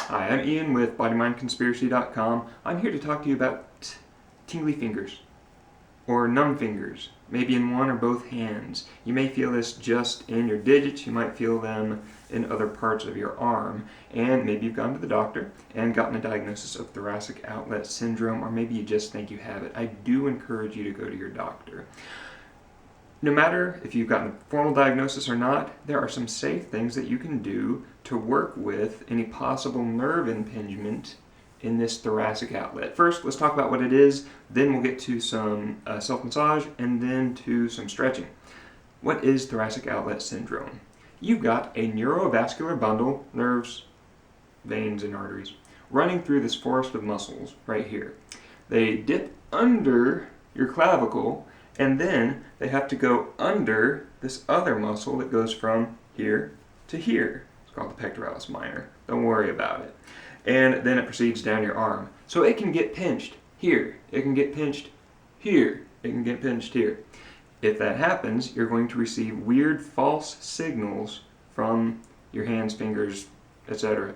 Hi, I'm Ian with BodyMindConspiracy.com. I'm here to talk to you about tingly fingers, or numb fingers, maybe in one or both hands. You may feel this just in your digits, you might feel them in other parts of your arm, and maybe you've gone to the doctor and gotten a diagnosis of thoracic outlet syndrome, or maybe you just think you have it. I do encourage you to go to your doctor. No matter if you've gotten a formal diagnosis or not, there are some safe things that you can do to work with any possible nerve impingement in this thoracic outlet. First, let's talk about what it is, then we'll get to some self-massage, and then to some stretching. What is thoracic outlet syndrome? You've got a neurovascular bundle, nerves, veins, and arteries, running through this forest of muscles right here. They dip under your clavicle, and then they have to go under this other muscle that goes from here to here. It's called the pectoralis minor. Don't worry about it. And then it proceeds down your arm. So it can get pinched here. It can get pinched here. It can get pinched here. If that happens, you're going to receive weird false signals from your hands, fingers, etc.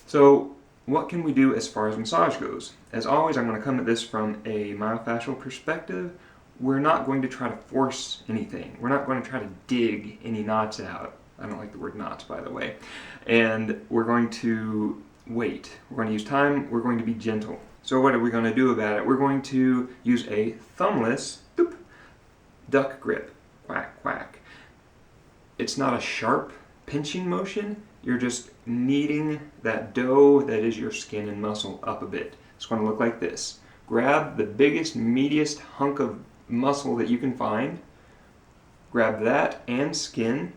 So what can we do as far as massage goes? As always, I'm going to come at this from a myofascial perspective. We're not going to try to force anything. We're not going to try to dig any knots out. I don't like the word knots, by the way. And we're going to wait. We're going to use time. We're going to be gentle. So what are we going to do about it? We're going to use a thumbless duck grip. Quack, quack. It's not a sharp pinching motion. You're just kneading that dough that is your skin and muscle up a bit. It's going to look like this. Grab the biggest, meatiest hunk of muscle that you can find. Grab that and skin,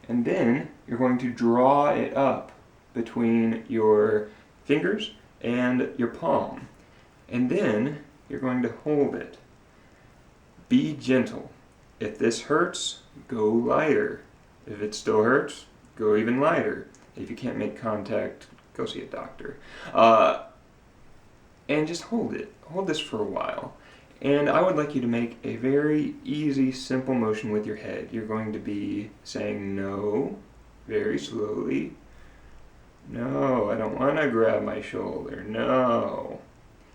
and then you're going to draw it up between your fingers and your palm. And then you're going to hold it. Be gentle. If this hurts, go lighter. If it still hurts, go even lighter. If you can't make contact, go see a doctor. And just hold it. Hold this for a while. And I would like you to make a very easy, simple motion with your head. You're going to be saying no, very slowly. No, I don't want to grab my shoulder. No.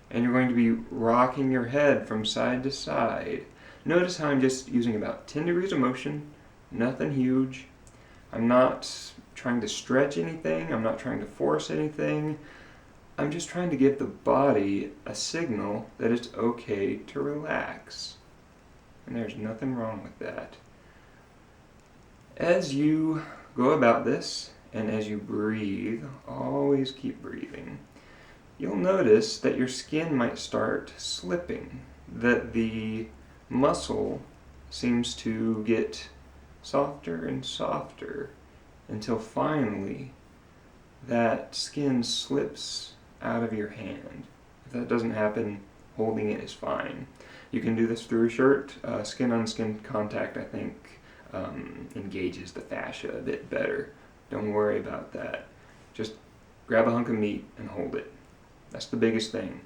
And you're going to be rocking your head from side to side. Notice how I'm just using about 10 degrees of motion, nothing huge. I'm not trying to stretch anything. I'm not trying to force anything. I'm just trying to give the body a signal that it's okay to relax. And there's nothing wrong with that. As you go about this, and as you breathe, always keep breathing, you'll notice that your skin might start slipping, that the muscle seems to get softer and softer until finally that skin slips out of your hand. If that doesn't happen, holding it is fine. You can do this through a shirt. Skin-on-skin contact, I think, engages the fascia a bit better. Don't worry about that. Just grab a hunk of meat and hold it. That's the biggest thing.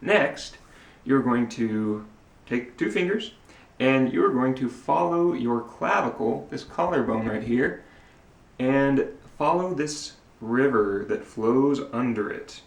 Next, you're going to take 2 fingers and you're going to follow your clavicle, this collarbone right here, and follow this river that flows under it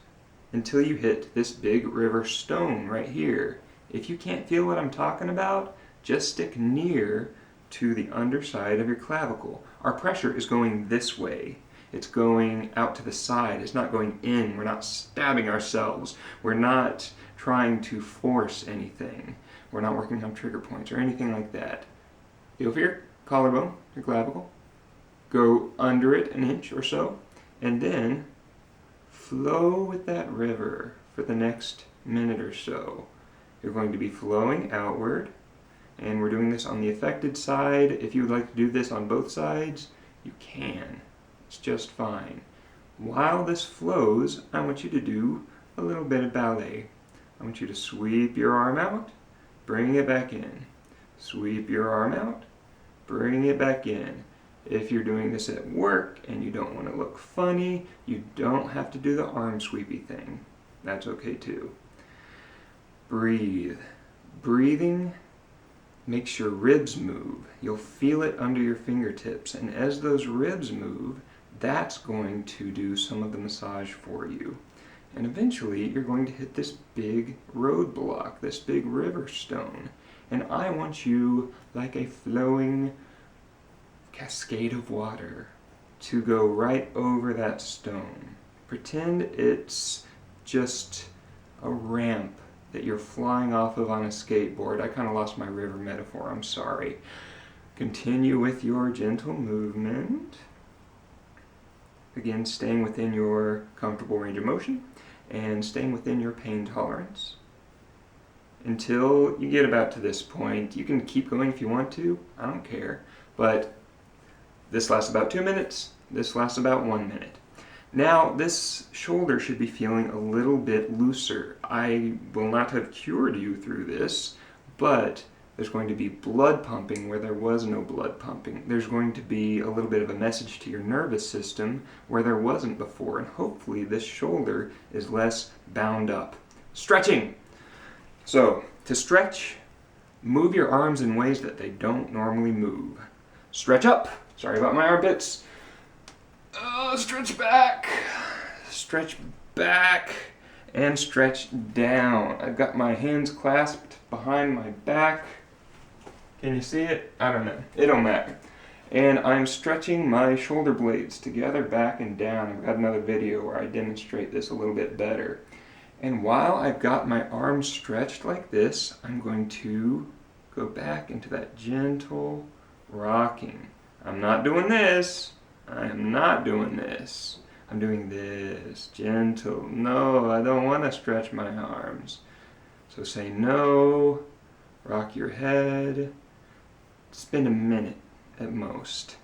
until you hit this big river stone right here. If you can't feel what I'm talking about, just stick near to the underside of your clavicle. Our pressure is going this way. It's going out to the side. It's not going in. We're not stabbing ourselves. We're not trying to force anything. We're not working on trigger points or anything like that. Feel for your collarbone, your clavicle. Go under it an inch or so, and then flow with that river for the next minute or so. You're going to be flowing outward, and we're doing this on the affected side. If you would like to do this on both sides, you can. It's just fine. While this flows, I want you to do a little bit of ballet. I want you to sweep your arm out, bring it back in. Sweep your arm out, bring it back in. If you're doing this at work and you don't want to look funny, you don't have to do the arm sweepy thing. That's okay too. Breathe. Breathing makes your ribs move. You'll feel it under your fingertips, and as those ribs move, that's going to do some of the massage for you. And eventually you're going to hit this big roadblock, this big river stone. And I want you, like a flowing cascade of water, to go right over that stone. Pretend it's just a ramp that you're flying off of on a skateboard. I kind of lost my river metaphor, I'm sorry. Continue with your gentle movement. Again, staying within your comfortable range of motion and staying within your pain tolerance. Until you get about to this point, you can keep going if you want to, I don't care. But this lasts about 2 minutes, this lasts about 1 minute. Now, this shoulder should be feeling a little bit looser. I will not have cured you through this, but there's going to be blood pumping where there was no blood pumping. There's going to be a little bit of a message to your nervous system where there wasn't before, and hopefully this shoulder is less bound up. Stretching! So, to stretch, move your arms in ways that they don't normally move. Stretch up! Sorry about my armpits. Stretch back, and stretch down. I've got my hands clasped behind my back. Can you see it? I don't know. It don't matter. And I'm stretching my shoulder blades together, back and down. I've got another video where I demonstrate this a little bit better. And while I've got my arms stretched like this, I'm going to go back into that gentle rocking. I'm not doing this. I am not doing this. I'm doing this. Gentle. No, I don't want to stretch my arms. So say no. Rock your head. Spend a minute at most.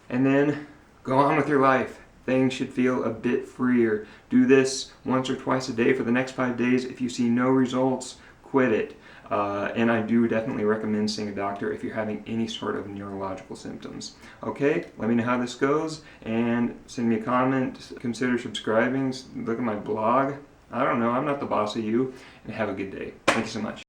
And then go on with your life. Things should feel a bit freer. Do this once or twice a day for the next 5 days. If you see no results, quit it. And I do definitely recommend seeing a doctor if you're having any sort of neurological symptoms. Okay, let me know how this goes and send me a comment. Consider subscribing. Look at my blog. I don't know, I'm not the boss of you. And have a good day. Thank you so much.